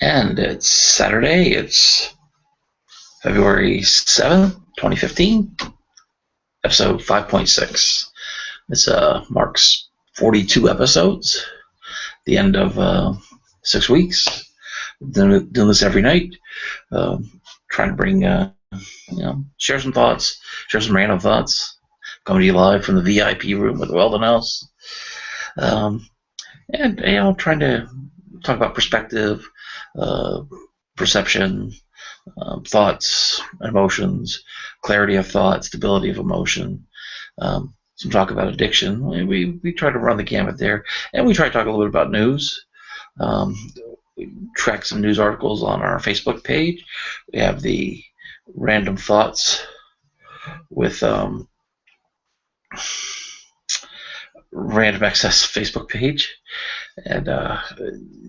And it's Saturday. It's February 7th, 2015, episode 5.6. This marks 42 episodes, the end of 6 weeks. Doing this every night, trying to bring, share some thoughts, share some random thoughts, coming to you live from the VIP room with Weldon House. And, trying to talk about perspective, perception, thoughts, emotions, clarity of thought, stability of emotion. Some talk about addiction. We try to run the gamut there, and we try to talk a little bit about news. We track some news articles on our Facebook page. We have the random thoughts with random access Facebook page, and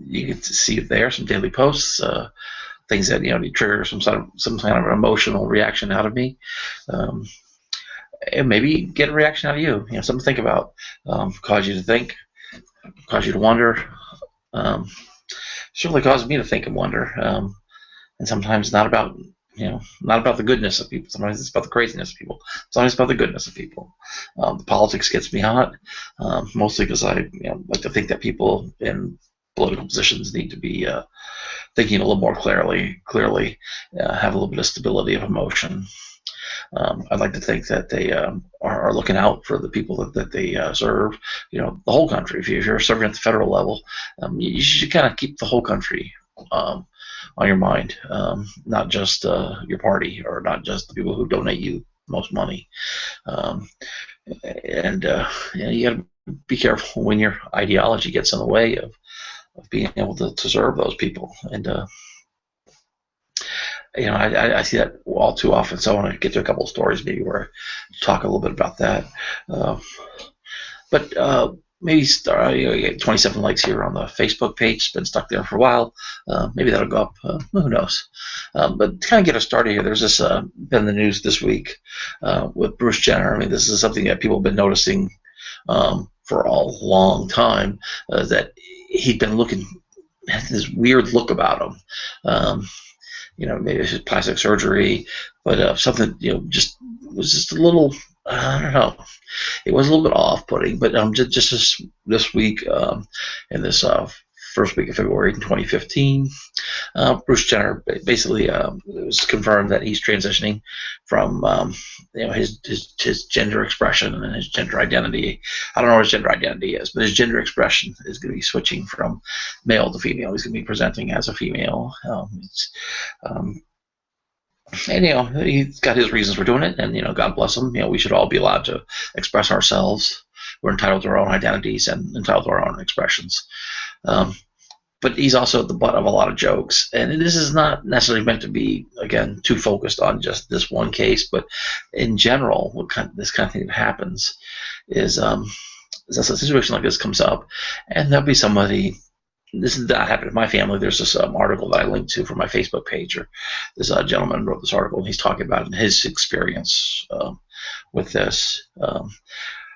you get to see there some daily posts, things that trigger some kind of an emotional reaction out of me, and maybe get a reaction out of you. Something to think about, cause you to think, cause you to wonder. Certainly caused me to think and wonder, and sometimes not about the goodness of people. Sometimes it's about the craziness of people. Sometimes it's about the goodness of people. The politics gets me hot, mostly because I like to think that people in political positions need to be thinking a little more clearly, have a little bit of stability of emotion. I'd like to think that they are looking out for the people that they serve, the whole country. If you're serving at the federal level, you should kind of keep the whole country on your mind, not just your party or not just the people who donate you most money. And you got to be careful when your ideology gets in the way of being able to serve those people. And I see that all too often. So I want to get to a couple of stories maybe where I talk a little bit about that. But maybe start. Get 27 likes here on the Facebook page. It's been stuck there for a while. Maybe that'll go up. Who knows? But to kind of get us started here, there's this been in the news this week with Bruce Jenner. I mean, this is something that people have been noticing for a long time, that he'd been had this weird look about him. Maybe it's just plastic surgery, but something, was just a little, I don't know. It was a little bit off-putting, but just this week, in this first week of February in 2015, Bruce Jenner basically it was confirmed that he's transitioning from his gender expression and his gender identity. I don't know what his gender identity is, but his gender expression is going to be switching from male to female. He's going to be presenting as a female. And he's got his reasons for doing it, and God bless him. We should all be allowed to express ourselves. We're entitled to our own identities and entitled to our own expressions. But he's also the butt of a lot of jokes, and this is not necessarily meant to be, again, too focused on just this one case, but in general, this kind of thing that happens is a situation like this comes up, and there'll be somebody. This is that happened in my family. There's this article that I linked to from my Facebook page, or this gentleman wrote this article, and he's talking about his experience with this.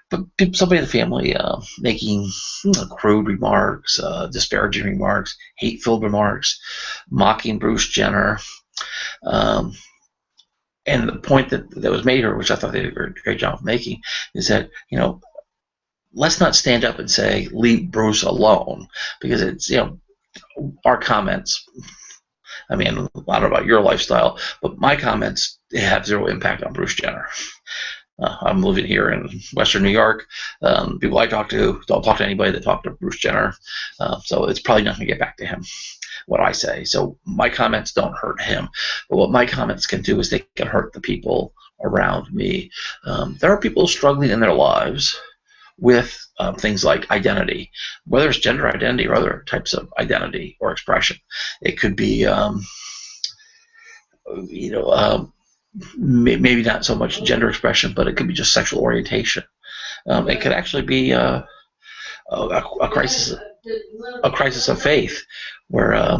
But somebody in the family making crude remarks, disparaging remarks, hate-filled remarks, mocking Bruce Jenner. And the point that was made here, which I thought they did a great job of making, is that, let's not stand up and say, leave Bruce alone, because it's, our comments. I mean, I don't know about your lifestyle, but my comments have zero impact on Bruce Jenner. I'm living here in Western New York. People I talk to don't talk to anybody that talk to Bruce Jenner. So it's probably not going to get back to him, what I say. So my comments don't hurt him. But what my comments can do is they can hurt the people around me. There are people struggling in their lives with things like identity, whether it's gender identity or other types of identity or expression. It could be, maybe not so much gender expression, but it could be just sexual orientation. It could actually be a crisis of faith, where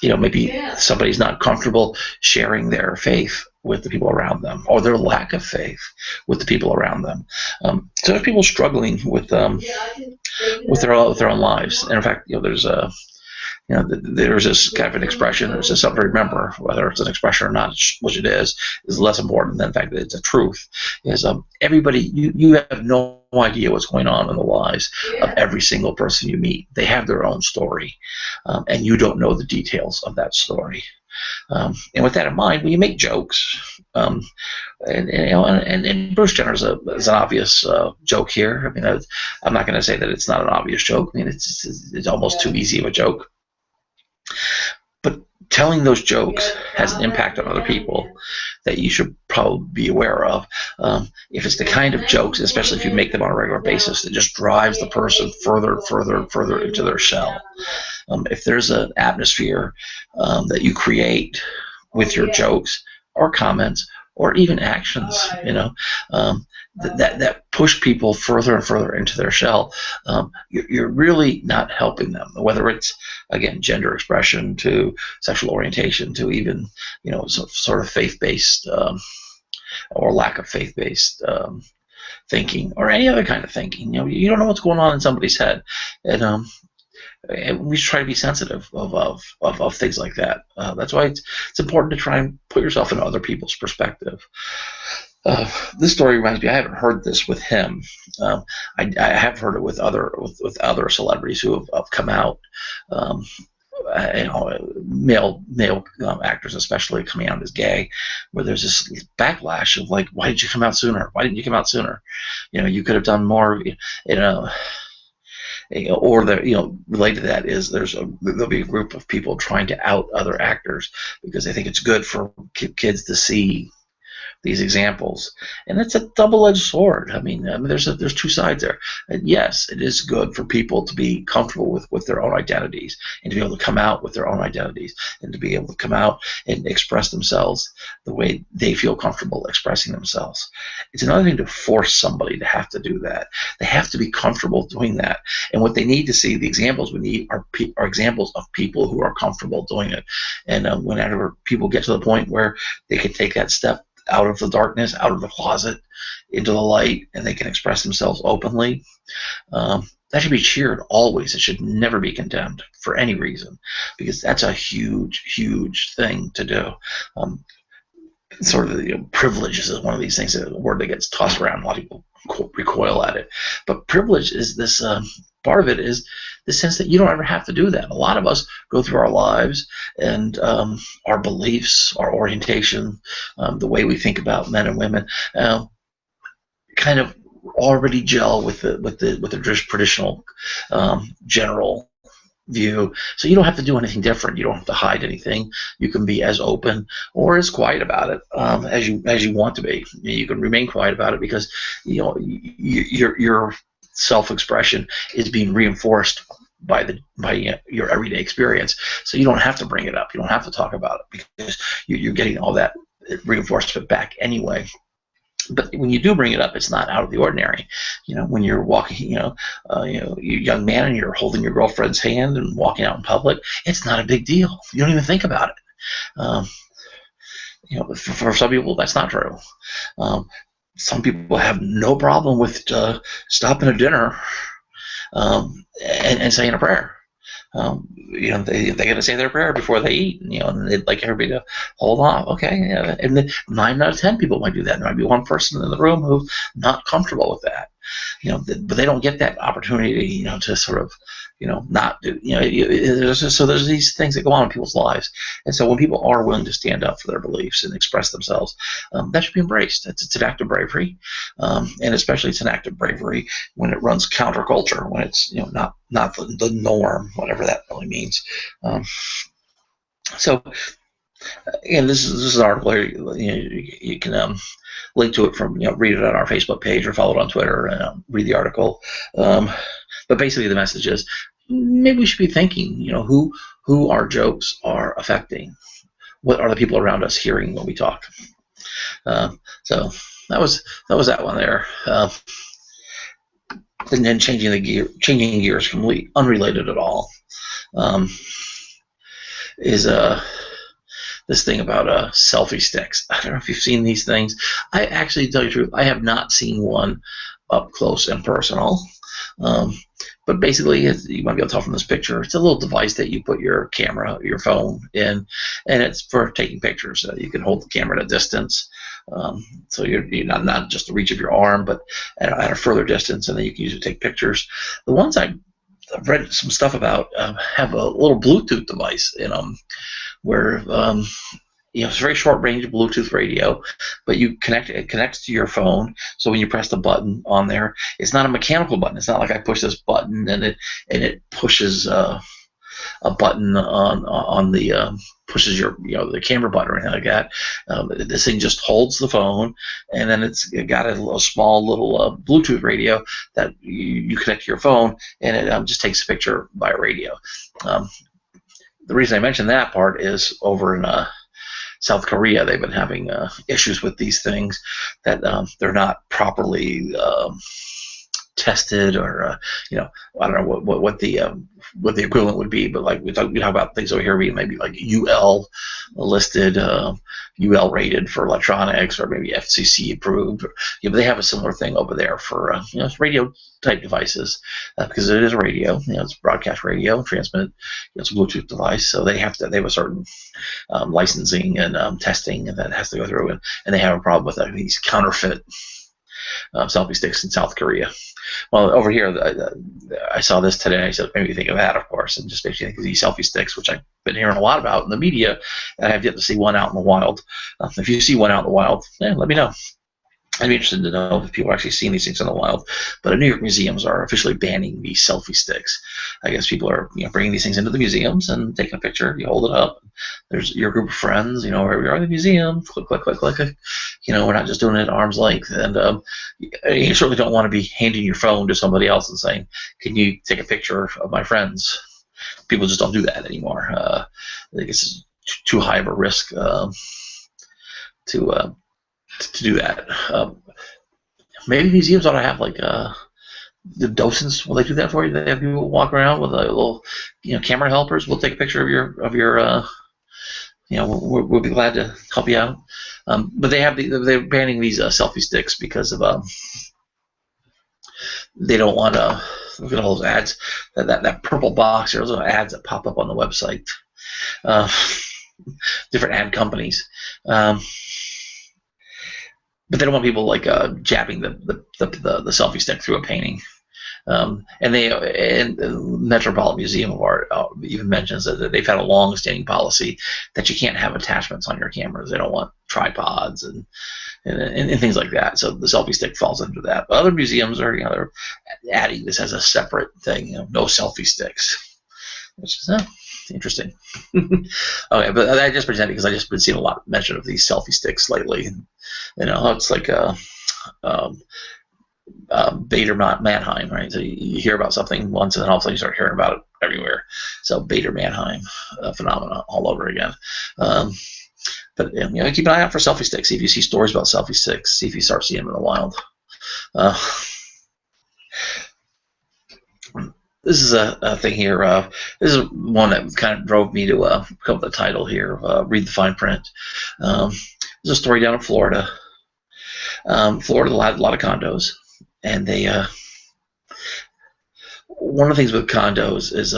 maybe somebody's not comfortable sharing their faith with the people around them, or their lack of faith with the people around them. So there's people struggling with their own lives. And in fact, there's There's this kind of an expression, there's just something to remember, whether it's an expression or not, which it is less important than the fact that it's a truth. Is everybody, you have no idea what's going on in the lives of every single person you meet. They have their own story, and you don't know the details of that story. And with that in mind, when you make jokes, and Bruce Jenner is an obvious joke here. I mean, I'm not going to say that it's not an obvious joke. I mean, it's almost too easy of a joke. But telling those jokes has an impact on other people that you should probably be aware of. If it's the kind of jokes, especially if you make them on a regular basis, that just drives the person further and further and further into their shell. If there's an atmosphere that you create with your jokes or comments or even actions, that push people further and further into their shell, you're really not helping them. Whether it's, again, gender expression to sexual orientation to even, sort of faith-based or lack of faith-based thinking or any other kind of thinking. You don't know what's going on in somebody's head, and we should try to be sensitive of things like that. That's why it's important to try and put yourself in other people's perspective. This story reminds me, I haven't heard this with him. I have heard it with other celebrities who have come out, male actors especially, coming out as gay, where there's this backlash of like, why did you come out sooner? Why didn't you come out sooner? You could have done more. Or related to that is there'll be a group of people trying to out other actors because they think it's good for kids to see these examples, and it's a double-edged sword. I mean, there's two sides there. And yes, it is good for people to be comfortable with their own identities and to be able to come out with their own identities and to be able to come out and express themselves the way they feel comfortable expressing themselves. It's another thing to force somebody to have to do that. They have to be comfortable doing that, and what they need to see, the examples we need are examples of people who are comfortable doing it. And whenever people get to the point where they can take that step out of the darkness, out of the closet, into the light, and they can express themselves openly, that should be cheered always. It should never be condemned for any reason, because that's a huge, huge thing to do. Sort of privilege is one of these things, a word that gets tossed around. A lot of people recoil at it. But privilege is this, part of it is the sense that you don't ever have to do that. A lot of us go through our lives and our beliefs, our orientation, the way we think about men and women, kind of already gel with the traditional general view. So you don't have to do anything different. You don't have to hide anything. You can be as open or as quiet about it as you want to be. You can remain quiet about it because your self-expression is being reinforced by your everyday experience. So you don't have to bring it up. You don't have to talk about it because you're getting all that reinforcement back anyway. But when you do bring it up, it's not out of the ordinary. When you're walking, you're a young man and you're holding your girlfriend's hand and walking out in public, it's not a big deal. You don't even think about it. For some people, that's not true. Some people have no problem with stopping at dinner and saying a prayer. They got to say their prayer before they eat, and they'd like everybody to hold on. Okay, and then 9 out of 10 people might do that. There might be one person in the room who's not comfortable with that, but they don't get that opportunity, to sort of, not do, so there's these things that go on in people's lives, and so when people are willing to stand up for their beliefs and express themselves, that should be embraced. It's an act of bravery, and especially it's an act of bravery when it runs counterculture, when it's not the norm, whatever that really means. So again, this is an article here. You can link to it from read it on our Facebook page or follow it on Twitter and read the article. But basically, the message is maybe we should be thinking, who our jokes are affecting. What are the people around us hearing when we talk? So that was that one there. And then changing gears, completely unrelated at all, is this thing about selfie sticks. I don't know if you've seen these things. I actually, to tell you the truth, I have not seen one up close and personal. But basically, you might be able to tell from this picture, it's a little device that you put your camera, your phone in, and it's for taking pictures. You can hold the camera at a distance, so you're not just the reach of your arm, but at a further distance, and then you can use it to take pictures. The ones I've read some stuff about have a little Bluetooth device in them, where it's a very short range Bluetooth radio, but it connects to your phone. So when you press the button on there, it's not a mechanical button. It's not like I push this button and it pushes a button on the pushes your the camera button or anything like that. This thing just holds the phone, and then it's got a small little Bluetooth radio that you connect to your phone, and it just takes a picture by radio. The reason I mentioned that part is over in South Korea, they've been having issues with these things that they're not properly tested, or I don't know what the equivalent would be, but like we talk about things over here being maybe like UL listed, UL rated for electronics, or maybe FCC approved. But they have a similar thing over there for radio type devices, because it is a radio, it's broadcast radio, transmitted, it's a Bluetooth device, so they have a certain licensing and testing, and that has to go through, and they have a problem with these counterfeit selfie sticks in South Korea. Well, over here, I saw this today. So it made me think of that, of course, and just makes me think of these selfie sticks, which I've been hearing a lot about in the media, and I have yet to see one out in the wild. If you see one out in the wild, let me know. I'd be interested to know if people are actually seeing these things in the wild. But New York museums are officially banning these selfie sticks. I guess people are bringing these things into the museums and taking a picture. You hold it up. There's your group of friends. Where we are in the museum. Click, click, click, click. We're not just doing it at arm's length. And you certainly don't want to be handing your phone to somebody else and saying, "Can you take a picture of my friends?" People just don't do that anymore. I think it's too high of a risk to do that. Maybe museums ought to have like the docents. Will they do that for you? They have people walk around with a little, camera helpers. We'll take a picture of your. We'll be glad to help you out. But they're banning these selfie sticks because of they don't want to look at all those ads. That purple box. There's those ads that pop up on the website. Different ad companies. But they don't want people like jabbing the selfie stick through a painting. And the Metropolitan Museum of Art even mentions that they've had a long-standing policy that you can't have attachments on your cameras. They don't want tripods and things like that. So the selfie stick falls into that. But other museums are they're adding this as a separate thing. No selfie sticks, which is interesting. Okay, but I just presented because I just been seeing a lot of mention of these selfie sticks lately. It's like Bader Mannheim, right? So you hear about something once, and then all of a sudden you start hearing about it everywhere. So Bader Mannheim phenomena all over again. But keep an eye out for selfie sticks. See if you see stories about selfie sticks. See if you start seeing them in the wild. This is a thing here. This is one that kind of drove me to come up with the title here. Read the fine print. There's a story down in Florida. Florida had a lot of condos, and they. One of the things with condos is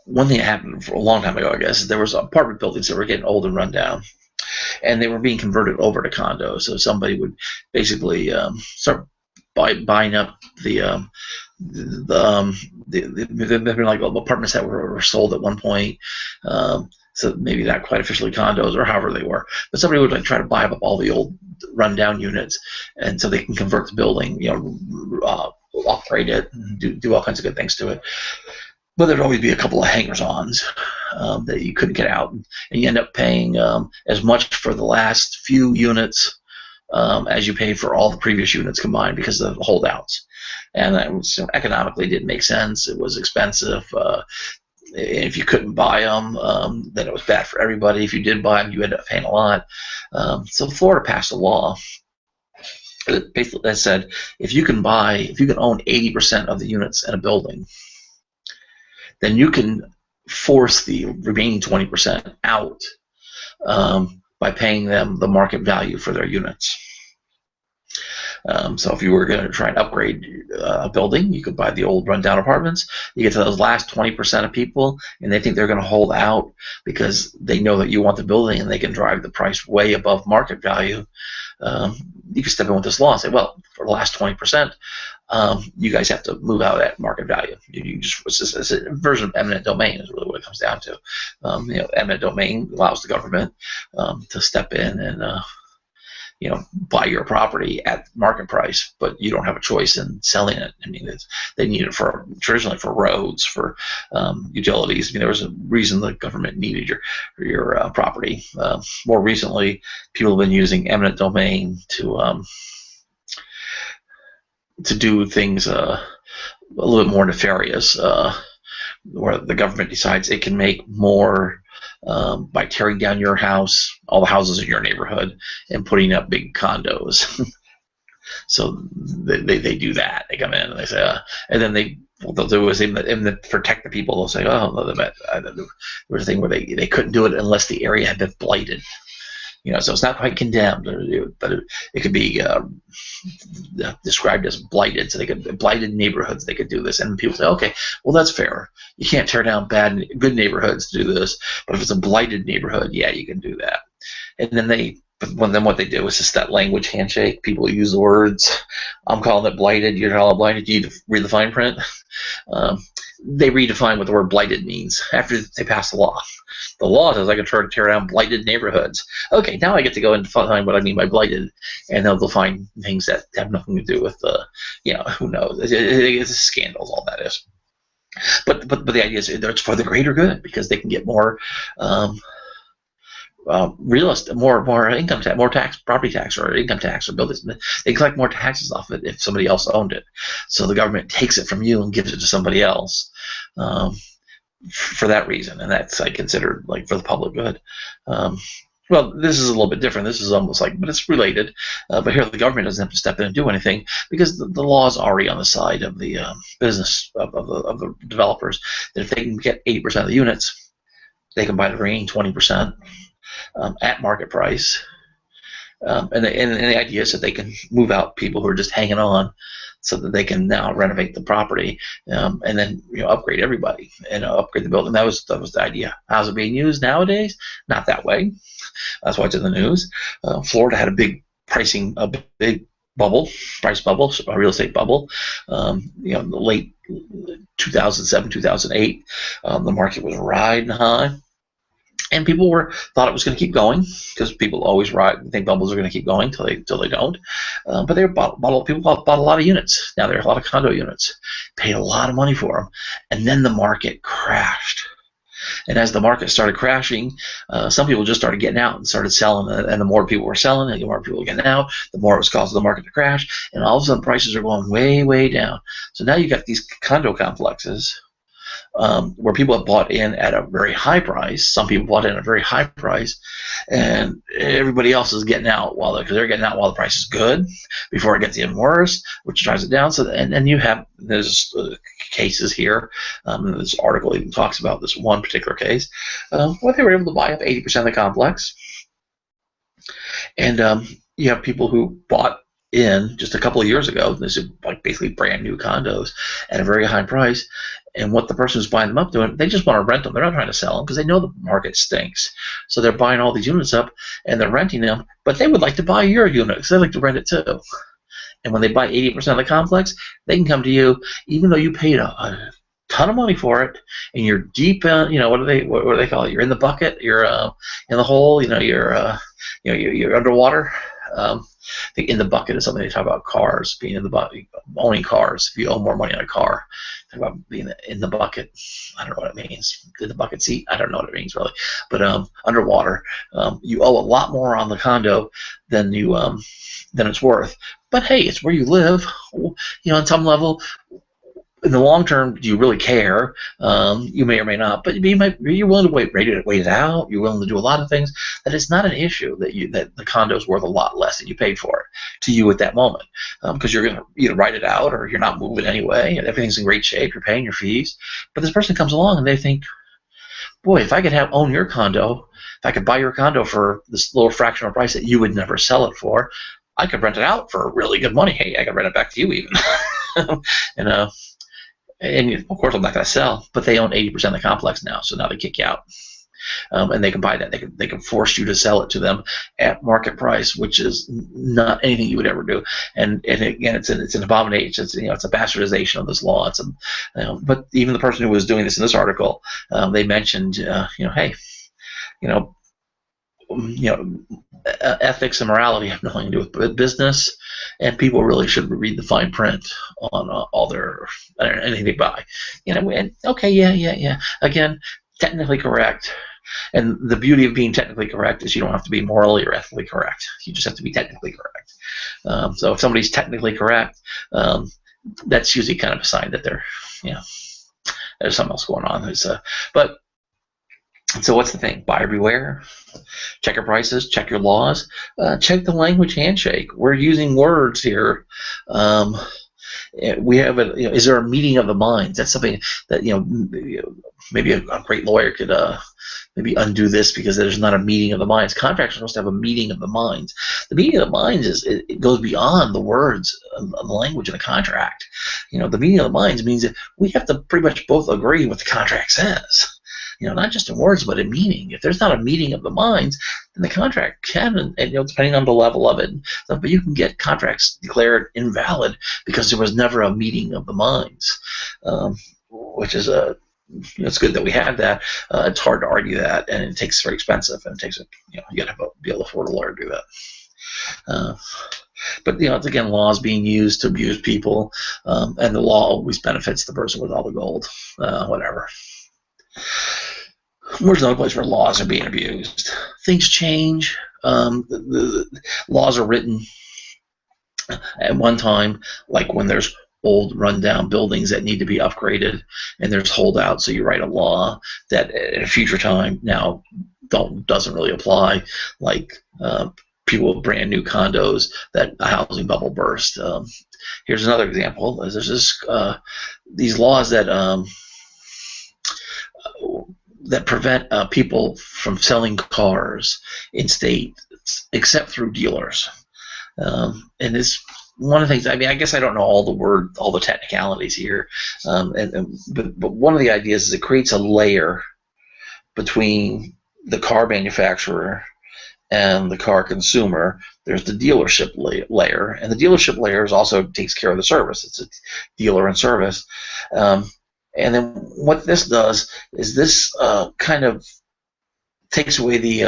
one thing that happened for a long time ago. I guess there was apartment buildings that were getting old and run down, and they were being converted over to condos. So somebody would basically start buying up the like apartments that were sold at one point, so maybe not quite officially condos or however they were, but somebody would like try to buy up all the old rundown units, and so they can convert the building, upgrade it, and do all kinds of good things to it. But there'd always be a couple of hangers-ons that you couldn't get out, and you end up paying as much for the last few units as you paid for all the previous units combined because of the holdouts. And that was, economically didn't make sense. It was expensive. If you couldn't buy them, then it was bad for everybody. If you did buy them, you ended up paying a lot. So Florida passed a law that said if you can own 80% of the units in a building, then you can force the remaining 20% out by paying them the market value for their units. So if you were going to try and upgrade a building, you could buy the old rundown apartments. You get to those last 20% of people, and they think they're going to hold out because they know that you want the building and they can drive the price way above market value. You can step in with this law and say, well, for the last 20%, you guys have to move out at market value. It's a version of eminent domain is really what it comes down to. Eminent domain allows the government to step in and buy your property at market price, but you don't have a choice in selling it. I mean, they need it traditionally for roads, for utilities. I mean, there was a reason the government needed your property. More recently, people have been using eminent domain to do things a little bit more nefarious, where the government decides it can make more by tearing down your house, all the houses in your neighborhood, and putting up big condos. So they do that. They come in and they say, and then what they'll do is they protect the people. They'll say, oh, there was a thing where they couldn't do it unless the area had been blighted. So it's not quite condemned, but it could be described as blighted. So they could blighted neighborhoods. They could do this, and people say, okay, well that's fair. You can't tear down good neighborhoods to do this, but if it's a blighted neighborhood, yeah, you can do that. And then what they do is just that language handshake. People use the words. I'm calling it blighted. You're calling it blighted. You read the fine print. They redefine what the word blighted means after they pass the law. The law says I can try to tear down blighted neighborhoods. Okay, now I get to go and define what I mean by blighted, and they'll define things that have nothing to do with who knows? It's scandals, all that is. But the idea is it's for the greater good because they can get more real estate, more income tax, more property tax or income tax or buildings. They collect more taxes off it if somebody else owned it. So the government takes it from you and gives it to somebody else for that reason, and that's considered like for the public good. Well, this is a little bit different. This is almost like, but it's related. But here the government doesn't have to step in and do anything because the law is already on the side of the business of the developers. That if they can get 80% of the units, they can buy the remaining 20%. At market price, and the idea is that they can move out people who are just hanging on, so that they can now renovate the property and then upgrade everybody and upgrade the building. That was the idea. How's it being used nowadays? Not that way. That's why it's in the news. Florida had a big price bubble, a real estate bubble. In the late 2007, 2008, the market was riding high. And people thought it was going to keep going because people always think bubbles are going to keep going till they don't. But people bought a lot of units. Now there are a lot of condo units, paid a lot of money for them, and then the market crashed. And as the market started crashing, some people just started getting out and started selling. And the more people were selling, and the more people were getting out, the more it was causing the market to crash. And all of a sudden, prices are going way, way down. So now you got these condo complexes. Where people have bought in at a very high price. Some people bought in at a very high price, and everybody else is getting out because they're getting out while the price is good before it gets even worse, which drives it down. So and you have there's cases here. This article even talks about this one particular case where they were able to buy up 80% of the complex, and you have people who bought in just a couple of years ago. This is like basically brand new condos at a very high price. And what the person who's buying them up doing, they just want to rent them. They're not trying to sell them because they know the market stinks. So they're buying all these units up and they're renting them, but they would like to buy your unit because they like to rent it too. And when they buy 80% of the complex, they can come to you, even though you paid a ton of money for it, and you're deep in, what do they call it? You're in the bucket, you're in the hole, you're underwater. I think in the bucket is something they talk about cars, being in the bucket, owning cars. If you owe more money on a car, talk about being in the bucket. I don't know what it means. In the bucket seat, I don't know what it means really. But underwater, you owe a lot more on the condo than it's worth. But hey, it's where you live. On some level. In the long term, do you really care? You may or may not, but you're willing to wait it out. You're willing to do a lot of things. That it's not an issue that the condo is worth a lot less than you paid for it to you at that moment, because you're going to either write it out or you're not moving anyway, and everything's in great shape. You're paying your fees, but this person comes along and they think, boy, if I could own your condo, if I could buy your condo for this little fractional price that you would never sell it for, I could rent it out for really good money. Hey, I could rent it back to you even. and and of course I'm not going to sell, but they own 80% of the complex now, so now they kick you out. And they can buy that. They can force you to sell it to them at market price, which is not anything you would ever do. And again, it's an abomination. It's a bastardization of this law. But even the person who was doing this in this article, they mentioned, hey, you know, ethics and morality have nothing to do with business, and people really should read the fine print on all their anything they buy. And okay, yeah. Again, technically correct. And the beauty of being technically correct is you don't have to be morally or ethically correct. You just have to be technically correct. So if somebody's technically correct, that's usually kind of a sign that there's something else going on. But so what's the thing? Buyer beware. Check your prices. Check your laws. Check the language handshake. We're using words here. We have is there a meeting of the minds? That's something that maybe a great lawyer could maybe undo this, because there's not a meeting of the minds. Contracts are supposed to have a meeting of the minds. The meeting of the minds it goes beyond the words of the language in the contract. The meeting of the minds means that we have to pretty much both agree what the contract says. Not just in words, but in meaning. If there's not a meeting of the minds, then the contract can, and depending on the level of it, but you can get contracts declared invalid because there was never a meeting of the minds, which is it's good that we have that. It's hard to argue that, and it's very expensive, and it takes you got to be able to afford a lawyer to do that. But it's again laws being used to abuse people, and the law always benefits the person with all the gold, whatever. There's another place where laws are being abused. Things change. The laws are written at one time, like when there's old rundown buildings that need to be upgraded and there's holdouts, so you write a law that at a future time now doesn't really apply, like people with brand new condos that a housing bubble burst. Here's another example. There's these laws that prevent people from selling cars in states except through dealers. And it's one of the things. I mean, I guess I don't know all the technicalities here, but one of the ideas is it creates a layer between the car manufacturer and the car consumer. There's the dealership layer, and the dealership layer also takes care of the service. It's a dealer and service. And then what this does is this kind of takes away the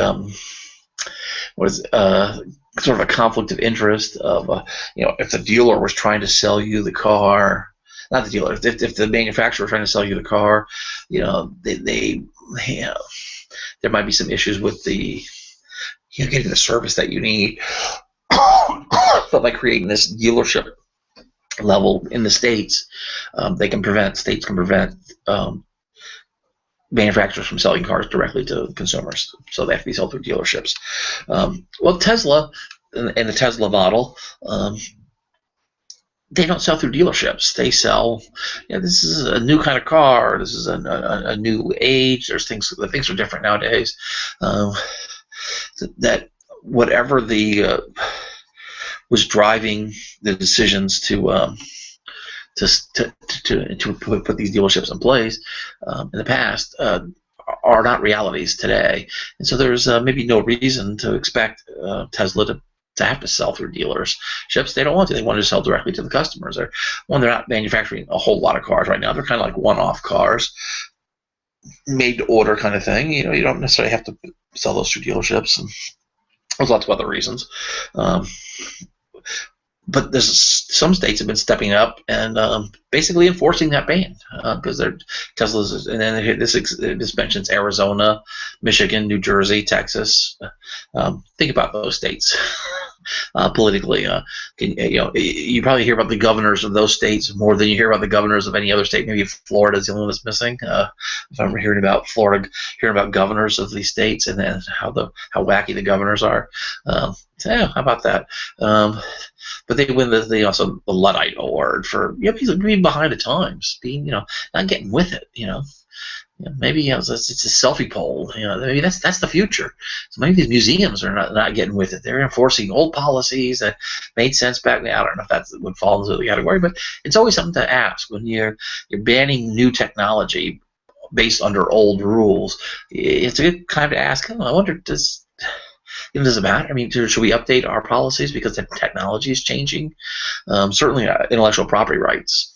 sort of a conflict of interest of if the dealer was trying to sell you the car, not the dealer, if the manufacturer was trying to sell you the car, they there might be some issues with the getting the service that you need. But by creating this dealership level in the states, states can prevent manufacturers from selling cars directly to consumers, so they have to be sold through dealerships. Well, Tesla and the Tesla model, they don't sell through dealerships. They sell, this is a new kind of car. This is a new age. The things are different nowadays. That whatever was driving the decisions to put these dealerships in place in the past are not realities today, and so there's maybe no reason to expect Tesla to have to sell through dealerships. They don't want to. They want to sell directly to the customers. They're not manufacturing a whole lot of cars right now. They're kind of like one-off cars, made to order kind of thing. You don't necessarily have to sell those through dealerships, and there's lots of other reasons. But there's some states have been stepping up and basically enforcing that ban because they're Tesla's. And then this mentions Arizona, Michigan, New Jersey, Texas. Think about those states politically. You probably hear about the governors of those states more than you hear about the governors of any other state. Maybe Florida is the only one that's missing. If I'm hearing about Florida, hearing about governors of these states and then how wacky the governors are. How about that? But they win the Luddite award for being behind the times, being not getting with it. Maybe it's a selfie pole. Maybe that's the future. So maybe these museums are not getting with it. They're enforcing old policies that made sense back then. I don't know if that would fall into the category, but it's always something to ask when you're banning new technology based under old rules. It's a good time to ask. I wonder, does it matter? I mean, should we update our policies because the technology is changing? Certainly, intellectual property rights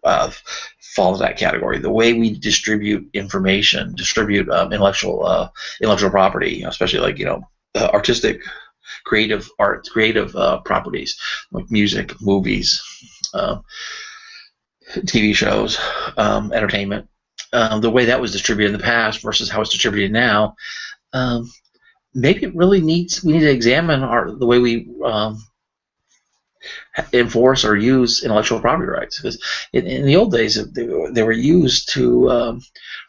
fall into that category. The way we distribute information, distribute intellectual property, especially like artistic, creative art, creative properties like music, movies, uh, TV shows, entertainment. The way that was distributed in the past versus how it's distributed now. Um, Maybe it really we need to examine the way we enforce or use intellectual property rights, because in the old days they were used to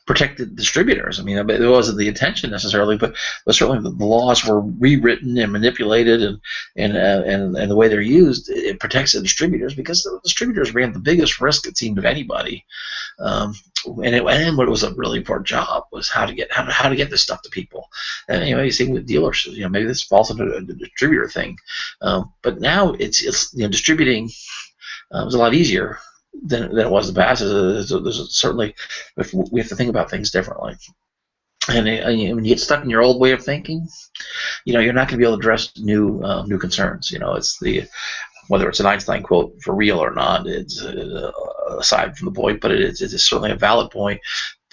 protect the distributors. I mean, it wasn't the intention necessarily, but certainly the laws were rewritten and manipulated, and the way they're used, it protects the distributors, because the distributors ran the biggest risk, it seemed, of anybody. And what was a really important job was how to get this stuff to people. And you see with dealers, maybe this falls into the distributor thing, but now it's distributing is a lot easier than it was in the past. There's certainly, we have to think about things differently. And when you get stuck in your old way of thinking, you're not going to be able to address new concerns. It's whether it's an Einstein quote for real or not, it's aside from the point, but it is certainly a valid point.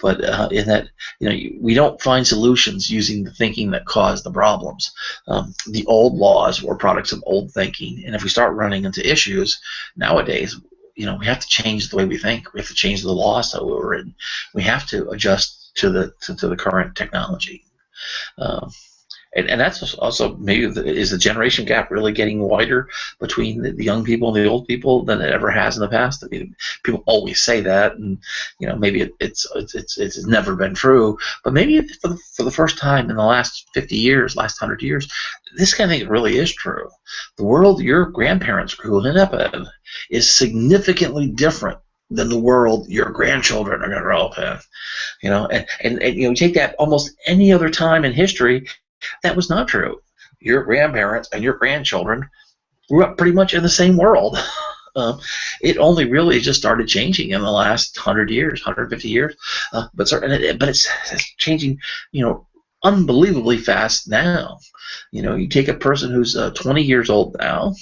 But in that, we don't find solutions using the thinking that caused the problems. The old laws were products of old thinking, and if we start running into issues nowadays, we have to change the way we think. We have to change the laws that were written. We have to adjust to the current technology. And that's also maybe is the generation gap really getting wider between the young people and the old people than it ever has in the past. I mean, people always say that, and maybe it's never been true, but maybe for the first time in the last 50 years, last 100 years, this kind of thing really is true. The world your grandparents grew up in is significantly different than the world your grandchildren are going to grow up in. And you take that almost any other time in history. That was not true. Your grandparents and your grandchildren grew up pretty much in the same world. It only really just started changing in the last 100 years, 150 years. But it's changing, unbelievably fast now. You take a person who's 20 years old now.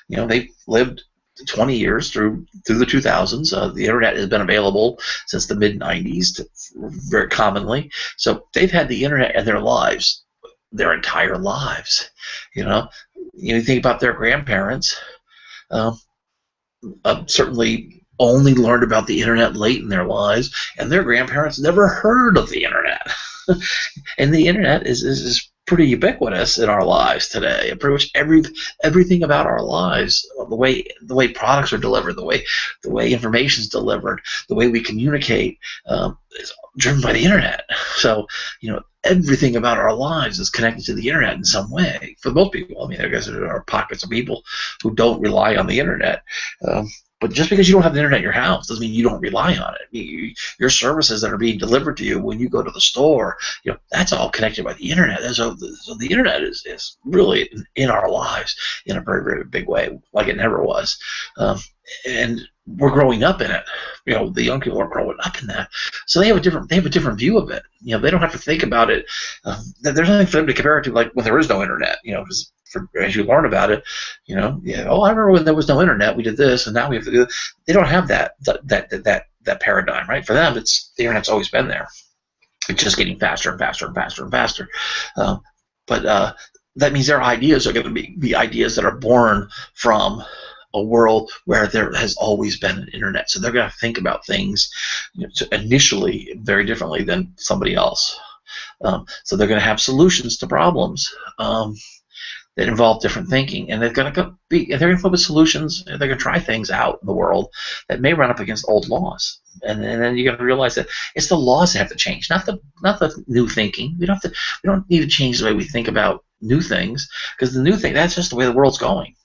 They've lived 20 years through the 2000s. The internet has been available since the mid 90s, very commonly. So they've had the internet in their lives, their entire lives. You think about their grandparents, certainly only learned about the internet late in their lives, and their grandparents never heard of the internet. And the internet is pretty ubiquitous in our lives today. Pretty much everything about our lives, the way products are delivered, the way information is delivered, the way we communicate, is driven by the internet. So everything about our lives is connected to the internet in some way. For most people, I mean, I guess there are pockets of people who don't rely on the internet. But just because you don't have the internet in your house doesn't mean you don't rely on it. Your services that are being delivered to you when you go to the store, that's all connected by the internet. So the internet is really in our lives in a very, very big way, like it never was. And we're growing up in it. The young people are growing up in that, so they have a different view of it. They don't have to think about it. There's nothing for them to compare it to, like when there is no internet. Because as you learn about it, I remember when there was no internet, we did this, and now we have to do this. They don't have that paradigm, right? For them, the internet's always been there. It's just getting faster and faster and faster and faster. But that means their ideas are going to be ideas that are born from a world where there has always been an internet. So they're going to think about things initially very differently than somebody else. So they're going to have solutions to problems that involve different thinking, and they're going to come up with solutions. They're going to try things out in the world that may run up against old laws, and then you're going to realize that it's the laws that have to change, not the new thinking. We don't need to change the way we think about new things, because the new thing, that's just the way the world's going.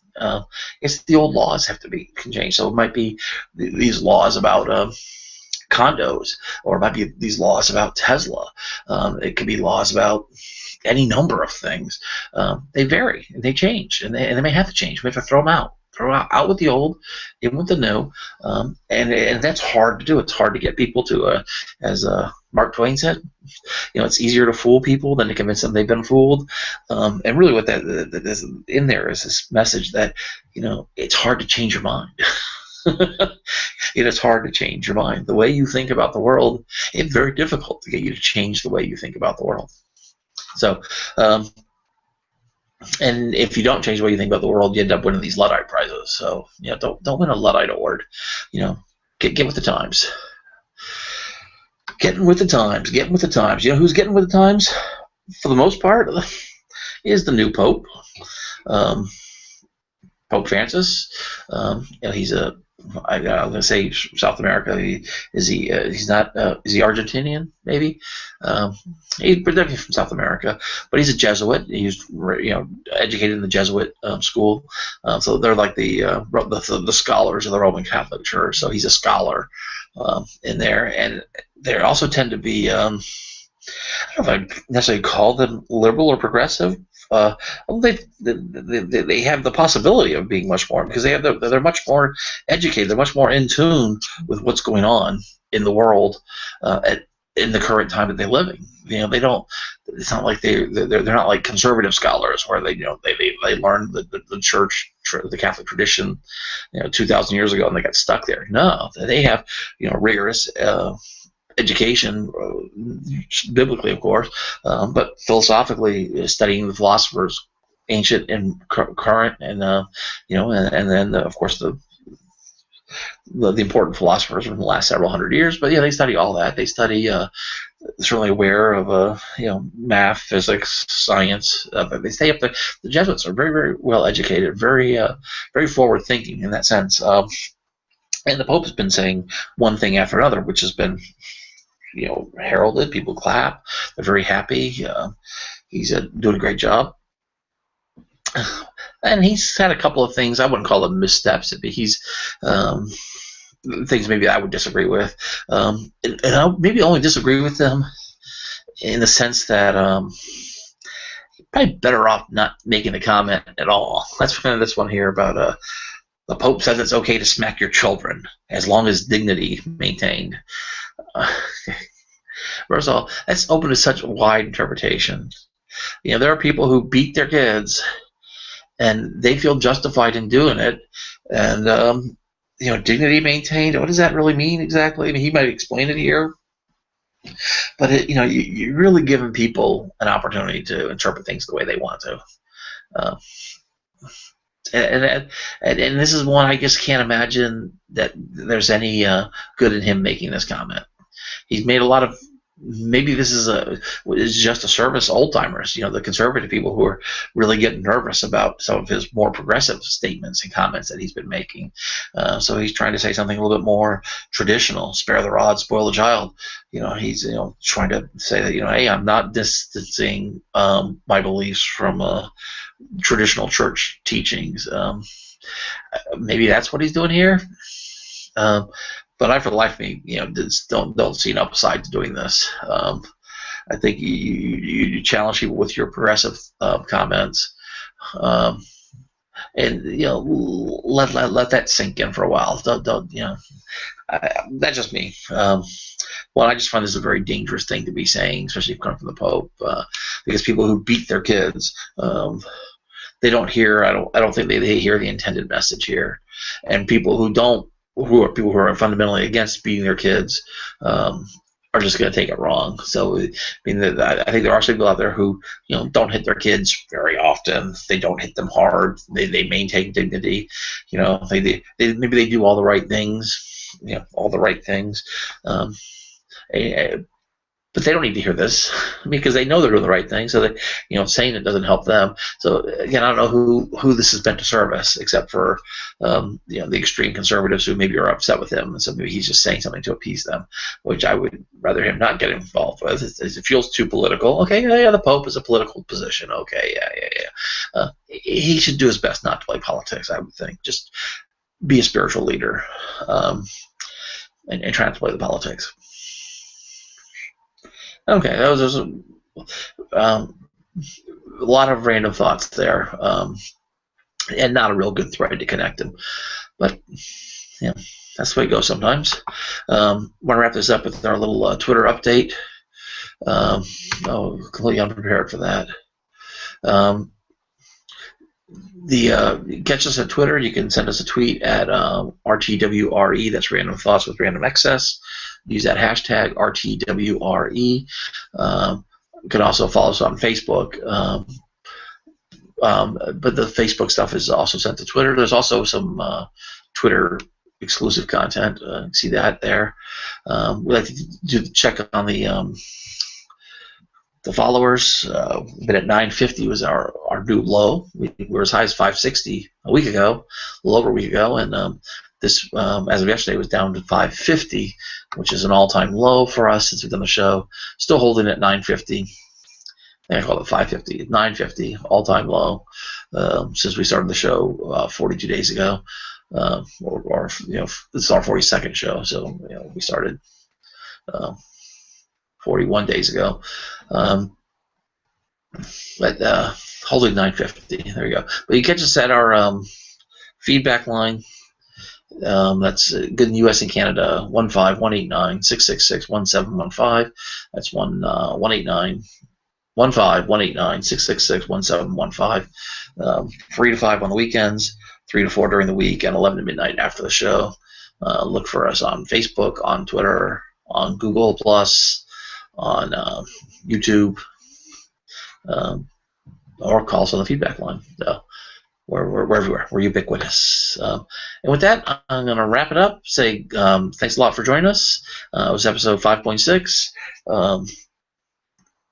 It's the old laws can change. So it might be these laws about condos, or it might be these laws about Tesla. It could be laws about any number of things. They vary and they change, and they may have to change. We have to throw them out. Throw out with the old, in with the new, and that's hard to do. It's hard to get people to, as Mark Twain said, it's easier to fool people than to convince them they've been fooled. And really, what that is in there is this message that it's hard to change your mind. It's hard to change your mind. The way you think about the world, it's very difficult to get you to change the way you think about the world. So, and if you don't change the way you think about the world, you end up winning these Luddite prizes. So, don't win a Luddite award. Get with the times. Getting with the times. Getting with the times. You know who's getting with the times? For the most part, is the new Pope, Pope Francis. He's I'm going to say South America. He's not. Is he Argentinian? Maybe. He's definitely from South America, but he's a Jesuit. He's educated in the Jesuit school. So they're like the scholars of the Roman Catholic Church. So he's a scholar in there, and they also tend to be. I don't know if I necessarily call them liberal or progressive. They have the possibility of being much more, because they're much more educated. They're much more in tune with what's going on in the world in the current time that they're living. They don't. It's not like they're not like conservative scholars where they learned the church, the Catholic tradition 2,000 years ago, and they got stuck there. No, they have rigorous education, biblically, of course, but philosophically, studying the philosophers, ancient and current, and and then of course the important philosophers from the last several hundred years. But they study all that. They study, certainly aware of math, physics, science. But they stay up there. The Jesuits are very, very well educated, very very forward thinking in that sense. And the Pope has been saying one thing after another, which has been heralded. People clap. They're very happy. He's doing a great job. And he's had a couple of things, I wouldn't call them missteps. He's things maybe I would disagree with. And I maybe only disagree with them in the sense that probably better off not making a comment at all. That's kind of this one here about the Pope says it's okay to smack your children as long as dignity maintained. First of all, that's open to such wide interpretation. There are people who beat their kids, and they feel justified in doing it. And dignity maintained. What does that really mean exactly? I mean, he might explain it here, but you're really giving people an opportunity to interpret things the way they want to. And this is one I just can't imagine that there's any good in him making this comment. He's made a lot of. Maybe this is just a service to old timers, the conservative people who are really getting nervous about some of his more progressive statements and comments that he's been making. So he's trying to say something a little bit more traditional: spare the rod, spoil the child. He's trying to say that hey, I'm not distancing my beliefs from traditional church teachings. Maybe that's what he's doing here. But I, for the life of me, just don't see an upside to doing this. I think you challenge people with your progressive comments, and let that sink in for a while. Don't that's just me. Well, I just find this a very dangerous thing to be saying, especially if it comes from the Pope, because people who beat their kids, they don't hear. I don't think they hear the intended message here, and people who don't. Who are fundamentally against beating their kids are just going to take it wrong. So, I think there are some people out there who don't hit their kids very often. They don't hit them hard. They maintain dignity. Maybe they do all the right things. All the right things. But they don't need to hear this because they know they're doing the right thing. So that saying it doesn't help them. So again, I don't know who this has been to service, except for the extreme conservatives who maybe are upset with him, and so maybe he's just saying something to appease them, which I would rather him not get involved with. It feels too political. Okay, yeah, the Pope is a political position. Okay, yeah. He should do his best not to play politics. I would think just be a spiritual leader. and trying to play the politics. Okay, that was a lot of random thoughts there, and not a real good thread to connect them. But yeah, that's the way it goes sometimes. Want to wrap this up with our little Twitter update. Completely unprepared for that. Catch us at Twitter. You can send us a tweet at RTWRE. That's Random Thoughts with Random Excess. Use that hashtag RTWRE. You can also follow us on Facebook. But the Facebook stuff is also sent to Twitter. There's also some Twitter exclusive content. See that there. We like to check on the followers. Been at 950 was our new low. We were as high as 560 a week ago, a little over a week ago, and this, as of yesterday, was down to 550, which is an all-time low for us since we've done the show. Still holding at 950. I call it 550, 950, all-time low since we started the show 42 days ago, or this is our 42nd show, so we started 41 days ago. But holding 950, there you go. But you catch us at our feedback line. That's good in U.S. and Canada, 15189-666-1715. That's 1-189-666-1715. 3 to 5 on the weekends, 3 to 4 during the week, and 11 to midnight after the show. Look for us on Facebook, on Twitter, on Google Plus, on YouTube, or call us on the feedback line. We're everywhere. We're ubiquitous. And with that, I'm going to wrap it up. Say thanks a lot for joining us. It was episode 5.6.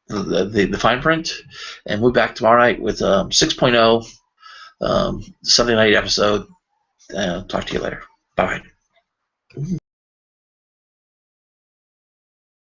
The fine print, and we'll be back tomorrow night with 6.0 Sunday night episode. Talk to you later. Bye.